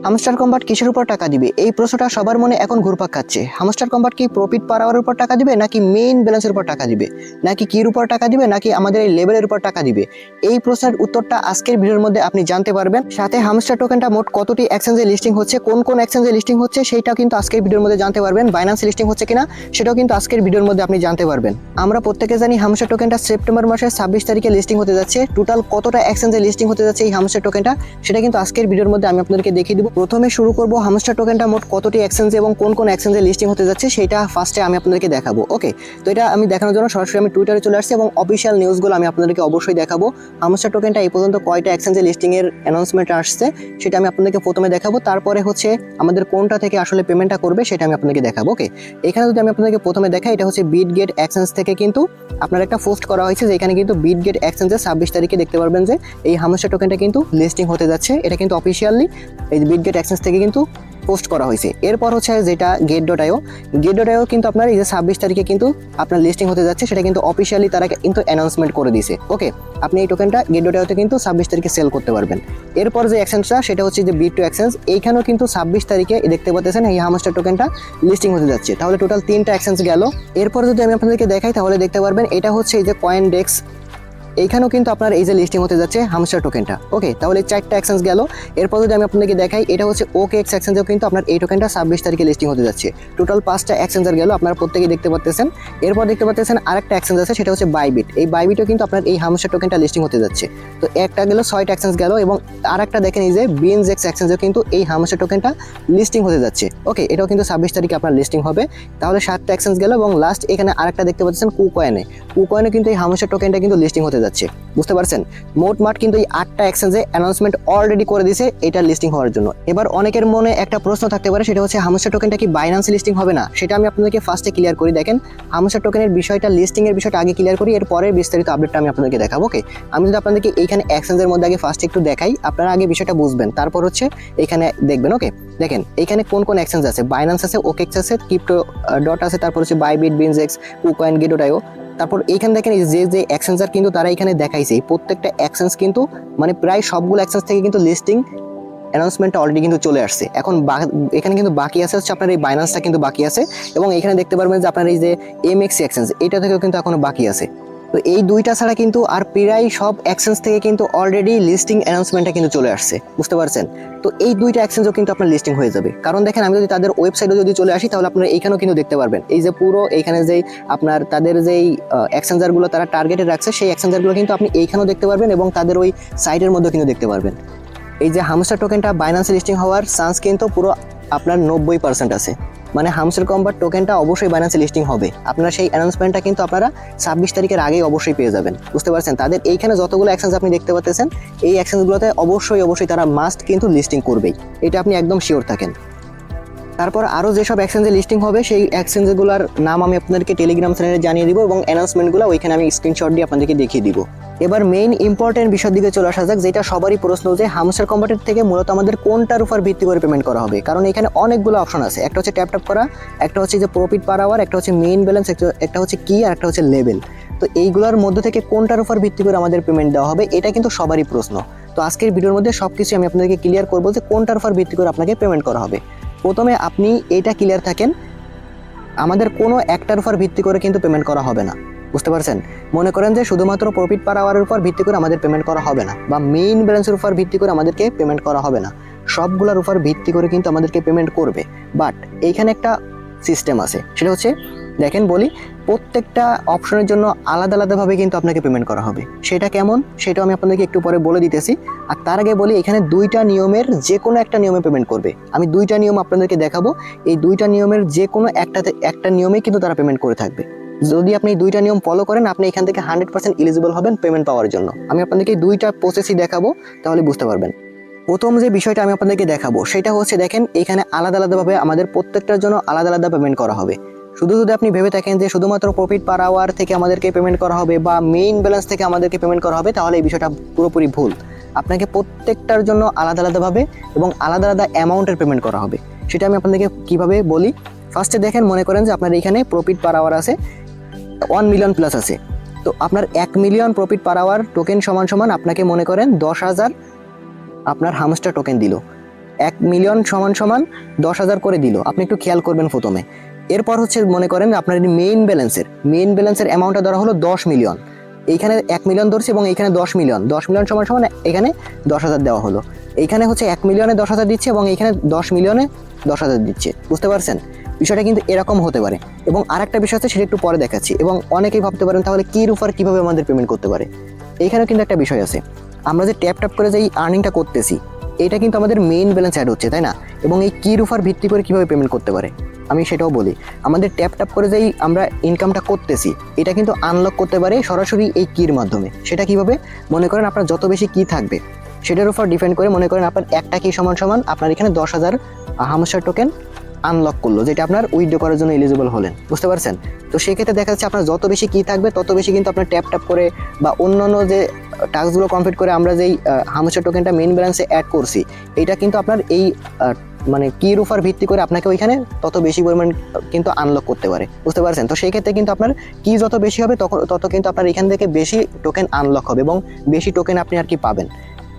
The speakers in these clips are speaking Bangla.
হামস্টার কম্বাট কিসের উপর টাকা দিবে, এই প্রশ্নটা সবার মনে এখন ঘুরপাক খাচ্ছে। হামস্টার কম্বাট কি প্রফিট পার আওয়ারের উপর টাকা দিবে, নাকি মেইন ব্যালেন্সের উপর টাকা দিবে, নাকি কির উপর টাকা দিবে, নাকি আমাদের এই লেভেলের উপর টাকা দিবে? এই প্রশ্নের উত্তরটা আজকের ভিডিওর মধ্যে আপনি জানতে পারবেন। সাথে হামস্টার টোকেনটা মোট কতটি এক্সচেঞ্জে লিস্টিং হচ্ছে, কোন কোন এক্সচেঞ্জে লিস্টিং হচ্ছে সেটাও কিন্তু আজকের ভিডিওর মধ্যে জানতে পারবেন। বাইন্যান্সে লিস্টিং হচ্ছে কিনা সেটাও কিন্তু আজকের ভিডিওর মধ্যে আপনি জানতে পারবেন। আমরা প্রত্যেকে জানি হামস্টার টোকেনটা সেপ্টেম্বর মাসের 26 তারিখে লিস্টিং হতে যাচ্ছে। টোটাল কতটা এক্সচেঞ্জে লিস্টিং হতে যাচ্ছে এই হামস্টার টোকেনটা সেটা কিন্তু আজকের ভিডিওর মধ্যে আমি আপনাদেরকে দেখিয়ে দিব। প্রথমে শুরু করব হামস্টার টোকেনটা মোট কতটি এক্সচেঞ্জে এবং কোন কোন এক্সচেঞ্জে লিস্টিং হতে যাচ্ছে সেটা ফার্স্টে আমি আপনাদেরকে দেখাবো। ওকে, তো এটা আমি দেখানোর জন্য সরাসরি আমি টুইটারে চলে আসছি এবং অফিশিয়াল নিউজগুলো আমি আপনাদেরকে অবশ্যই দেখাবো। হামস্টার টোকেনটা এই পর্যন্ত কয়টা এক্সচেঞ্জে লিস্টিং এর অ্যানাউন্সমেন্ট আসছে সেটা আমি আপনাদেরকে প্রথমে দেখাবো। তারপরে হচ্ছে আমাদের কোনটা থেকে আসলে পেমেন্টটা করবে সেটা আমি আপনাদেরকে দেখাবো। ওকে, এখানে যদি আমি আপনাদেরকে প্রথমে দেখাই, এটা হচ্ছে বিটগেট এক্সচেঞ্জ থেকে কিন্তু আপনার একটা পোস্ট করা হয়েছে যে এখানে কিন্তু বিটগেট এক্সচেঞ্জে 26 তারিখে দেখতে পারবেন যে এই হামস্টার টোকেনটা কিন্তু লিস্টিং হতে যাচ্ছে। এটা কিন্তু অফিশিয়ালি এই বিটগেট এক্সচেঞ্জ থেকে কিন্তু পোস্ট করা হয়েছে। এরপর হচ্ছে যেটা গেট.io কিন্তু আপনার এই যে 26 তারিখে কিন্তু আপনার লিস্টিং হতে যাচ্ছে, সেটা কিন্তু অফিশিয়ালি তারা কিন্তু অ্যানাউন্সমেন্ট করে দিয়েছে। ওকে, আপনি এই টোকেনটা গেট.ioতে কিন্তু 26 তারিখে সেল করতে পারবেন। এরপর যে এক্সচেঞ্জটা সেটা হচ্ছে যে বিট2 এক্সচেঞ্জ, এইখানেও কিন্তু 26 তারিখে দেখতে পাচ্ছেন এই হামস্টার টোকেনটা লিস্টিং হতে যাচ্ছে। তাহলে টোটাল 3টা এক্সচেঞ্জ গেল। এরপর যদি আমি আপনাদেরকে দেখাই তাহলে দেখতে পারবেন এটা হচ্ছে এই যে কয়েনডেক্স, এইখানেও কিন্তু আপনার এই যে লিস্টিং হতে যাচ্ছে হামস্টার টোকেনটা। ওকে, তাহলে 4টা এক্সচেঞ্জ গেল। এরপর যদি আমি আপনাদেরকে দেখাই, এটা হচ্ছে OKX এক্সচেঞ্জেও কিন্তু আপনার এই টোকেনটা 26 তারিখে লিস্টিং হতে যাচ্ছে। টোটাল 5টা এক্সচেঞ্জার গেল, আপনারা প্রত্যেকেই দেখতে পাচ্ছেন। এরপর দেখতে পাচ্ছেন আরেকটা এক্সচেঞ্জ আছে, সেটা হচ্ছে বাইবিট। এই বাইবিটও কিন্তু আপনার এই হামস্টার টোকেনটা লিস্টিং হতে যাচ্ছে। তো একটা গেল, 6টা এক্সচেঞ্জ গেল। এবং আরেকটা দেখেন এই যে বিনজেক্স এক্সচেঞ্জেও কিন্তু এই হামস্টার টোকেনটা লিস্টিং হতে যাচ্ছে। ওকে, এটাও কিন্তু 26 তারিখে আপনার লিস্টিং হবে। তাহলে 7টা এক্সচেঞ্জ গেল। এবং লাস্ট এখানে আরেকটা দেখতে পাচ্ছেন কুকয়েনে কিন্তু এই হামস্টার টোকেনটা কিন্তু লিস্টিং হতে যাচ্ছে। বুঝতে পারছেন, মোটমাট কিন্তু এই 8টা এক্সচেঞ্জে অ্যানাউন্সমেন্ট অলরেডি করে দিয়েছে এটা লিস্টিং হওয়ার জন্য। এবার অনেকের মনে একটা প্রশ্ন থাকতে পারে, সেটা হচ্ছে হামস্টার টোকেনটা কি বাইন্যান্সে লিস্টিং হবে না? সেটা আমি আপনাদেরকে ফার্স্টে ক্লিয়ার করি। দেখেন, হামস্টার টোকেনের বিষয়টা, লিস্টিং এর বিষয়টা আগে ক্লিয়ার করি, এর পরে বিস্তারিত আপডেটটা আমি আপনাদেরকে দেখাবো। ওকে, আমি যদি আপনাদেরকে এইখানে এক্সচেঞ্জের মধ্যে আগে ফার্স্টে একটু দেখাই, আপনারা আগে বিষয়টা বুঝবেন, তারপর হচ্ছে এখানে দেখবেন। ওকে, দেখেন এইখানে কোন কোন এক্সচেঞ্জ আছে, বাইন্যান্স আছে, OKX আছে, ক্রিপ্টো ডট আছে, তারপর হচ্ছে বাইবিট, বিনজেক্স, কুকয়েন, গেট.io। তারপর এইখানে দেখেন যে এক্সচেঞ্জার কিন্তু তারা এখানে দেখাইছে, প্রত্যেকটা এক্সচেঞ্জ কিন্তু মানে প্রায় সবগুলো এক্সচেঞ্জ থেকে কিন্তু লিস্টিং অ্যানাউন্সমেন্টটা অলরেডি কিন্তু চলে আসছে। এখন এখানে কিন্তু বাকি আছে হচ্ছে আপনার এই বাইন্যান্সটা কিন্তু বাকি আছে। এবং এখানে দেখতে পারবেন যে আপনার এই যে MXC এক্সচেঞ্জ, এটা থেকেও কিন্তু এখনো বাকি আছে। তো এই দুইটা ছাড়া কিন্তু আর প্রায় সব এক্সচেঞ্জ থেকে কিন্তু অলরেডি লিস্টিং অ্যানাউন্সমেন্টটা কিন্তু চলে আসছে। বুঝতে পারছেন, তো এই দুইটা এক্সচেঞ্জও কিন্তু আপনার লিস্টিং হয়ে যাবে। কারণ দেখেন, আমি যদি তাদের ওয়েবসাইটে যদি চলে আসি তাহলে আপনারা এইখানেও কিন্তু দেখতে পারবেন এই যে পুরো এইখানে যেই আপনার তাদের যেই এক্সচেঞ্জারগুলো তারা টার্গেটে রাখছে, সেই এক্সচেঞ্জারগুলো কিন্তু আপনি এইখানেও দেখতে পারবেন এবং তাদের ওই সাইটের মধ্যে কিন্তু দেখতে পারবেন। এই যে হামস্টার টোকেনটা বাইন্যান্সে লিস্টিং হওয়ার চান্স কিন্তু পুরো আপনার 90% আছে। মানে হামস্টার কম্বাট টোকেনটা অবশ্যই বাইন্যান্সে লিস্টিং হবে। আপনারা সেই অ্যানাউন্সমেন্টটা কিন্তু আপনারা 26 তারিখের আগেই অবশ্যই পেয়ে যাবেন। বুঝতে পারছেন, তাদের এইখানে যতগুলো এক্সচেঞ্জ আপনি দেখতে পাচ্ছেন, এই এক্সচেঞ্জগুলোতে অবশ্যই তারা মাস্ট কিন্তু লিস্টিং করবেই, এটা আপনি একদম শিওর থাকেন। তারপর আরও যেসব এক্সচেঞ্জে লিস্টিং হবে সেই এক্সচেঞ্জগুলোর নাম আমি আপনাদেরকে টেলিগ্রাম চ্যানেলে জানিয়ে দিব এবং অ্যানাউন্সমেন্টগুলো ওইখানে আমি স্ক্রিনশট দিয়ে আপনাদেরকে দেখিয়ে দিব। এবার মেইন ইম্পর্টেন্ট বিষয়ের দিকে চলে আসা যাক, যেটা সবারই প্রশ্ন যে হামস্টার কম্বাটের থেকে মূলত আমাদের কোনটার উপর ভিত্তি করে পেমেন্ট করা হবে। কারণ এখানে অনেকগুলো অপশন আছে, একটা হচ্ছে ট্যাপ করা, একটা হচ্ছে যে প্রফিট পার আওয়ার, একটা হচ্ছে মেইন ব্যালেন্স, একটা হচ্ছে কি, আর একটা হচ্ছে লেভেল। তো এইগুলোর মধ্যে থেকে কোনটার উপর ভিত্তি করে আমাদের পেমেন্ট দেওয়া হবে, এটা কিন্তু সবারই প্রশ্ন। তো আজকের ভিডিওর মধ্যে সবকিছু আমি আপনাদেরকে ক্লিয়ার করবো যে কোনটার উপর ভিত্তি করে আপনাকে পেমেন্ট করা হবে। প্রথমে আপনি এইটা ক্লিয়ার থাকেন, আমাদের কোনো একটার উপর ভিত্তি করে কিন্তু পেমেন্ট করা হবে না। বুঝতে পারছেন, মনে করেন যে শুধুমাত্র প্রফিট পার আওয়ারের উপর ভিত্তি করে আমাদের পেমেন্ট করা হবে না, বা মেইন ব্যালেন্সের উপর ভিত্তি করে আমাদেরকে পেমেন্ট করা হবে না, সবগুলোর উপর ভিত্তি করে কিন্তু আমাদেরকে পেমেন্ট করবে। বাট এইখানে একটা সিস্টেম আছে, সেটা হচ্ছে দেখেন বলি, প্রত্যেকটা অপশনের জন্য আলাদাভাবে কিন্তু আপনাকে পেমেন্ট করা হবে। সেটা কেমন সেটাও আমি আপনাদেরকে একটু পরে বলে দিতেছি। আর তার আগে বলি, এখানে 2টা নিয়মের যে কোনো একটা নিয়মে পেমেন্ট করবে। আমি 2টা নিয়ম আপনাদেরকে দেখাবো, এই 2টা নিয়মের যে কোনো একটা নিয়মে কিন্তু তারা পেমেন্ট করে থাকবে। যদি আপনি 2টা নিয়ম ফলো করেন, আপনি এখান থেকে 100% এলিজিবল হবেন পেমেন্ট পাওয়ার জন্য। আমি আপনাদেরকে 2টা প্রসেসই দেখাবো, তাহলে বুঝতে পারবেন। প্রথম যে বিষয়টা আমি আপনাদেরকে দেখাবো সেটা হচ্ছে, দেখেন এখানে আলাদাভাবে আমাদের প্রত্যেকটার জন্য আলাদা পেমেন্ট করা হবে। শুধু যদি আপনি ভেবে থাকেন যে শুধুমাত্র প্রফিট পার আওয়ার থেকে আমাদেরকে পেমেন্ট করা হবে বা মেইন ব্যালেন্স থেকে আমাদেরকে পেমেন্ট করা হবে, তাহলে এই বিষয়টা পুরোপুরি ভুল। আপনাকে প্রত্যেকটার জন্য আলাদাভাবে এবং আলাদা অ্যামাউন্টের পেমেন্ট করা হবে। সেটা আমি আপনাদেরকে কিভাবে বলি। ফার্স্টে দেখেন, মনে করেন যে আপনার এখানে প্রফিট পার আওয়ার আছে 1 মিলিয়ন প্লাস আছে। তো আপনার 1 million profit per hour token সমান আপনাকে মনে করেন 10,000 আপনার হামস্টার টোকেন দিল। 1 মিলিয়ন সমান সমান 10,000 করে দিল, আপনি একটু খেয়াল করবেন প্রথমে। এরপর হচ্ছে মনে করেন আপনার মেইন ব্যালেন্সের অ্যামাউন্টটা ধরা হলো 10 মিলিয়ন, এইখানে 1 মিলিয়ন ধরছি এবং এইখানে 10 মিলিয়ন, 10 মিলিয়ন সমান সমান এখানে 10,000 দেওয়া হলো। এইখানে হচ্ছে 1 মিলিয়নে 10,000 দিচ্ছে এবং এইখানে 10 মিলিয়নে 10,000 দিচ্ছে, বুঝতে পারছেন? বিষয়টা কিন্তু এরকম হতে পারে। এবং আরেকটা বিষয় আছে, সেটা একটু পরে দেখাচ্ছি। এবং অনেকেই ভাবতে পারেন তাহলে কির উপর কীভাবে আমাদের পেমেন্ট করতে পারে। এইখানেও কিন্তু একটা বিষয় আছে, আমরা যে ট্যাপ করে যে আর্নিংটা করতেছি, এটা কিন্তু আমাদের মেইন ব্যালেন্স অ্যাড হচ্ছে, তাই না? এবং এই কির উপর ভিত্তি করে কীভাবে পেমেন্ট করতে পারে আমি সেটাও বলি। আমাদের ট্যাপ করে যেই আমরা ইনকামটা করতেছি, এটা কিন্তু আনলক করতে পারে সরাসরি এই কির মাধ্যমে। সেটা কীভাবে? মনে করেন আপনার যত বেশি কি থাকবে সেটার উপর ডিপেন্ড করে, মনে করেন আপনার একটা কি সমান সমান আপনার এখানে 10,000 হামস্টার টোকেন আনলক করলো, যেটা আপনার উইথড্র করার জন্য এলিজিবল হলেন, বুঝতে পারছেন? তো সেক্ষেত্রে দেখা যাচ্ছে আপনার যত বেশি কি থাকবে তত বেশি কিন্তু আপনার ট্যাপ করে বা অন্যান্য যে টাস্কগুলো কমপ্লিট করে আমরা যেই হামস্টার টোকেনটা মেইন ব্যালেন্সে অ্যাড করছি, এটা কিন্তু আপনার এই মানে কির উপর ভিত্তি করে আপনাকে ওইখানে তত বেশি পরিমাণ কিন্তু আনলক করতে পারে, বুঝতে পারছেন? তো সেই ক্ষেত্রে কিন্তু আপনার কি যত বেশি হবে তত কিন্তু আপনার এখান থেকে বেশি টোকেন আনলক হবে এবং বেশি টোকেন আপনি আর কি পাবেন।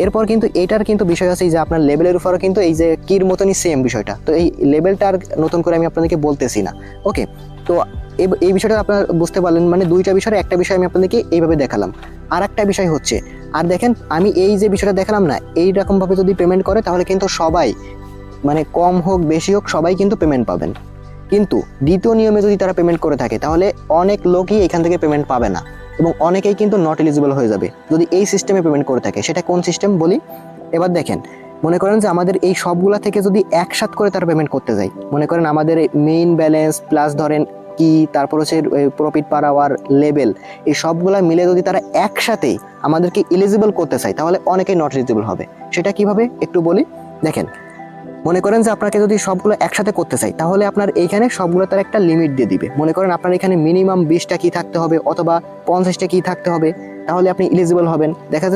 এরপর কিন্তু এইটার কিন্তু বিষয় আছে যে আপনার লেভেলের উপরও কিন্তু এই যে কির মতনই সেম বিষয়টা। তো এই লেভেলটা আর নতুন করে আমি আপনাদেরকে বলতেছি না, ওকে? তো এই বিষয়টা আপনারা বুঝতে পারলেন, মানে দুইটা বিষয়ের একটা বিষয় আমি আপনাদেরকে এইভাবে দেখালাম। আর একটা বিষয় হচ্ছে, আর দেখেন আমি এই যে বিষয়টা দেখালাম না, এইরকমভাবে যদি পেমেন্ট করে তাহলে কিন্তু সবাই, মানে কম হোক বেশি হোক সবাই কিন্তু পেমেন্ট পাবেন। কিন্তু দ্বিতীয় নিয়মে যদি তারা পেমেন্ট করে থাকে তাহলে অনেক লোকই এখান থেকে পেমেন্ট পাবে না এবং অনেকেই কিন্তু নট এলিজিবল হয়ে যাবে যদি এই সিস্টেমে পেমেন্ট করে থাকে। সেটা কোন সিস্টেম বলি। এবার দেখেন, মনে করেন যে আমাদের এই সবগুলা থেকে যদি একসাথে করে তারা পেমেন্ট করতে যায়, মনে করেন আমাদের মেইন ব্যালেন্স প্লাস ধরেন কি, তারপর হচ্ছে প্রফিট পার আওয়ার লেভেল, এই সবগুলা মিলে যদি তারা একসাথেই আমাদেরকে এলিজিবল করতে চায় তাহলে অনেকেই নট এলিজিবল হবে। সেটা কিভাবে একটু বলি। দেখেন, মনে করেন যে আপনাকে যদি সবগুলো একসাথে করতে চাই তাহলে আপনার এইখানে সবগুলো তার একটা লিমিট দিয়ে দিবে। মনে করেন আপনার এখানে মিনিমাম 20টা কি থাকতে হবে অথবা 50টা কি থাকতে হবে, তাহলে আপনি এলিজিবল হবেন। দেখা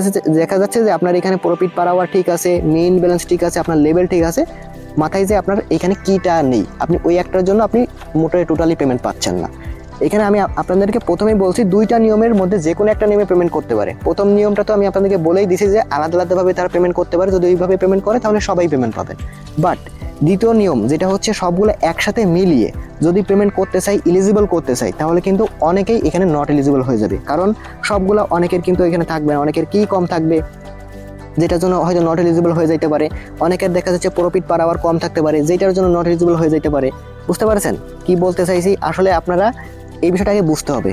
যাচ্ছে যে আপনার এখানে প্রফিট পার আওয়ার ঠিক আছে, মেইন ব্যালেন্স ঠিক আছে, আপনার লেভেল ঠিক আছে, মাথায় যে আপনার এখানে কিটা নেই, আপনি ওই একটার জন্য আপনি মোটামুটি টোটালি পেমেন্ট পাচ্ছেন না। এখানে আমি আপনাদেরকে প্রথমেই বলছি দুইটা নিয়মের মধ্যে যে কোনো একটা নিয়মে পেমেন্ট করতে পারে। প্রথম নিয়মটা তো আমি আপনাদেরকে বলেই দিছি যে আলাদা আলাদাভাবে তারা পেমেন্ট করতে পারে, যদি ওইভাবে পেমেন্ট করে তাহলে সবাই পেমেন্ট পাবেন। বাট দ্বিতীয় নিয়ম যেটা হচ্ছে সবগুলো একসাথে মিলিয়ে যদি পেমেন্ট করতে চাই, এলিজিবল করতে চাই, তাহলে কিন্তু অনেকেই এখানে নট এলিজিবল হয়ে যাবে। কারণ সবগুলো অনেকের কিন্তু এখানে থাকবে না, অনেকের কি কম থাকবে যেটার জন্য হয়তো নট এলিজিবল হয়ে যেতে পারে। অনেকের দেখা যাচ্ছে প্রফিট পার আওয়ার কম থাকতে পারে যেটার জন্য নট এলিজিবল হয়ে যেতে পারে। বুঝতে পারছেন কি বলতে চাইছি? আসলে আপনারা এই বিষয়টাকে বুঝতে হবে।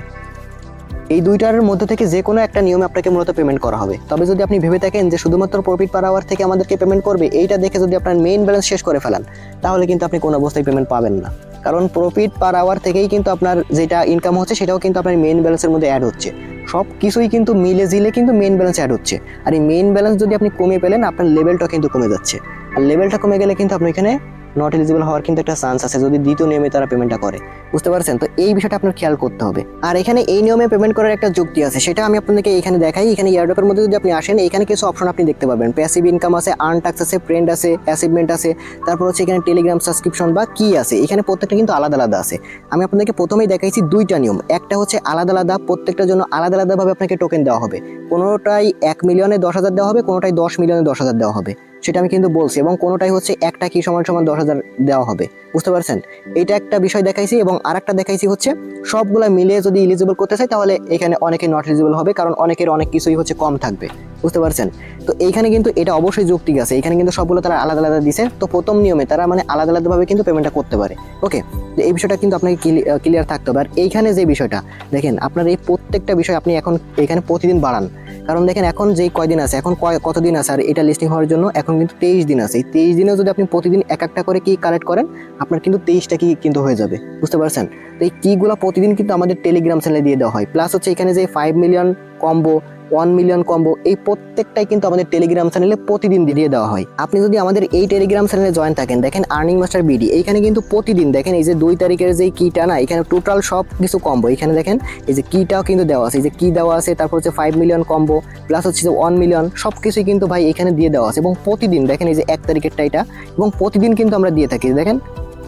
এই দুইটার মধ্যে থেকে যে কোনো একটা নিয়মে আপনাকে মূলত পেমেন্ট করা হবে। তবে যদি আপনি ভেবে থাকেন যে শুধুমাত্র প্রফিট পার আওয়ার থেকে আমাদেরকে পেমেন্ট করবে, এইটা দেখে যদি আপনার মেইন ব্যালেন্স শেষ করে ফেলান তাহলে কিন্তু আপনি কোনো অবস্থায় পেমেন্ট পাবেন না। কারণ প্রফিট পার আওয়ার থেকেই কিন্তু আপনার যেটা ইনকাম হচ্ছে সেটাও কিন্তু আপনার মেইন ব্যালেন্সের মধ্যে অ্যাড হচ্ছে। সব কিছুই কিন্তু মিলে জিলে কিন্তু মেইন ব্যালেন্স অ্যাড হচ্ছে। আর এই মেইন ব্যালেন্স যদি আপনি কমিয়ে পেলেন আপনার লেভেলটা কিন্তু কমে যাচ্ছে। আর লেভেলটা কমে গেলে কিন্তু আপনি এখানে নট এলিজিবল হওয়ার কিন্তু একটা চান্স আছে যদি দ্বিতীয় নিয়মে তারা পেমেন্টটা করে। বুঝতে পারছেন? তো এই বিষয়টা আপনার খেয়াল করতে হবে। আর এখানে এই নিয়মে পেমেন্ট করার একটা যুক্তি আছে, সেটা আমি আপনাদেরকে এখানে দেখাই। এখানে এয়ারড্রপের মধ্যে যদি আপনি আসেন, এখানে কিছু অপশন আপনি দেখতে পাবেন। প্যাসিভ ইনকাম আছে, আর্ন ট্যাক্স আছে, ফ্রেন্ড আছে, অ্যাচিভমেন্ট আছে, তারপর হচ্ছে এখানে টেলিগ্রাম সাবস্ক্রিপশন বা কি আছে। এখানে প্রত্যেকটা কিন্তু আলাদা আলাদা আছে। আমি আপনাদেরকে প্রথমেই দেখাইছি দুইটা নিয়ম। একটা হচ্ছে আলাদা আলাদা, প্রত্যেকটার জন্য আলাদা আলাদাভাবে আপনাকে টোকেন দেওয়া হবে। কোনোটাই 1 মিলিয়নে 10,000 দেওয়া হবে, কোনোটাই 10 মিলিয়নে 10,000 দেওয়া হবে, সেটা আমি কিন্তু বলছি। এবং কোনোটাই হচ্ছে একটা কি সমান সমান 10,000 দেওয়া হবে। বুঝতে পারছেন? এইটা একটা বিষয় দেখাইছি। এবং আরেকটা দেখাইছি হচ্ছে সবগুলা মিলিয়ে যদি এলিজিবল করতে চাই তাহলে এখানে অনেকে নট এলিজিবল হবে, কারণ অনেকের অনেক কিছুই হচ্ছে কম থাকবে। বুঝতে পারছেন? তো এইখানে কিন্তু এটা অবশ্যই যৌক্তিক আছে। এখানে কিন্তু সবগুলো তারা আলাদা আলাদা দিছে। তো প্রথম নিয়মে তারা মানে আলাদা আলাদাভাবে কিন্তু পেমেন্টটা করতে পারে। ওকে, তো এই বিষয়টা কিন্তু আপনাকে ক্লিয়ার থাকতে হবে। আর এইখানে যে বিষয়টা দেখেন, আপনার এই প্রত্যেকটা বিষয় আপনি এখন এখানে প্রতিদিন বাড়ান। কারণ দেখেন এখন যেই কয়দিন আছে, এখন কতদিন আছে, আর এটা লিস্টিং হওয়ার জন্য এখন কিন্তু 23 দিন আছে। এই 23 দিনেও যদি আপনি প্রতিদিন এক একটা করে কি কালেক্ট করেন, আপনার কিন্তু 23টা কি কিন্তু হয়ে যাবে। বুঝতে পারছেন? তো এই কিগুলো প্রতিদিন কিন্তু আমাদের টেলিগ্রাম চ্যানেলে দিয়ে দেওয়া হয়। প্লাস হচ্ছে এখানে যে 5 মিলিয়ন কম্বো, 1 মিলিয়ন কম্বো, এই প্রত্যেকটাই কিন্তু আমাদের টেলিগ্রাম চ্যানেলে প্রতিদিন দিয়ে দেওয়া হয়। আপনি যদি আমাদের এই টেলিগ্রাম চ্যানেলে জয়েন থাকেন, দেখেন আর্নিং মাস্টার বিডি, এইখানে কিন্তু প্রতিদিন দেখেন এই যে 2 তারিখের যে কিটা না, এখানে টোটাল সব কিছু কম্বো, এখানে দেখেন এই যে কিটাও কিন্তু দেওয়া আছে, এই যে কি দেওয়া আছে, তারপর হচ্ছে 5 মিলিয়ন কম্বো, প্লাস হচ্ছে যে 1 মিলিয়ন, সব কিছুই কিন্তু ভাই এখানে দিয়ে দেওয়া আছে। এবং প্রতিদিন দেখেন এই যে 1 তারিখেরটা এটা, এবং প্রতিদিন কিন্তু আমরা দিয়ে থাকি। দেখেন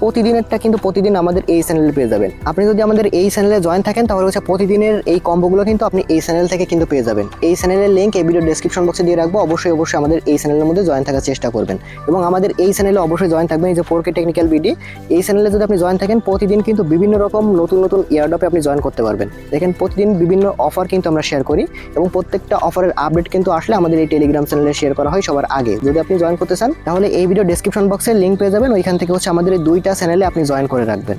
প্রতিদিনেরটা কিন্তু প্রতিদিন আমাদের এই চ্যানেলে পেয়ে যাবেন। আপনি যদি আমাদের এই চ্যানেলে জয়েন থাকেন তাহলে হচ্ছে প্রতিদিনের এই কম্বোগুলো কিন্তু আপনি এই চ্যানেল থেকে কিন্তু পেয়ে যাবেন। এই চ্যানেলের লিঙ্ক এই ভিডিও ডেসক্রিপশন বক্সে দিয়ে রাখবো। অবশ্যই আমাদের এই চ্যানেলের মধ্যে জয়েন থাকার চেষ্টা করবেন এবং আমাদের এই চ্যানেলে অবশ্যই জয়েন থাকবেন। এই যে 4K টেকনিক্যাল বিডি, এই চ্যানেলে যদি আপনি জয়েন থাকেন প্রতিদিন কিন্তু বিভিন্ন রকম নতুন নতুন এয়ারড্রপে আপনি জয়েন করতে পারবেন। দেখেন প্রতিদিন বিভিন্ন অফার কিন্তু আমরা শেয়ার করি এবং প্রত্যেকটা অফারের আপডেট কিন্তু আসলে আমাদের এই টেলিগ্রাম চ্যানেলে শেয়ার করা হয় সবার আগে। যদি আপনি জয়েন করতে চান তাহলে এই ভিডিও ডেসক্রিপশন বক্সে লিঙ্ক পেয়ে যাবেন, ওইখান থেকে হচ্ছে আমাদের এই 2টা চ্যানেলে আপনি জয়েন করে রাখবেন।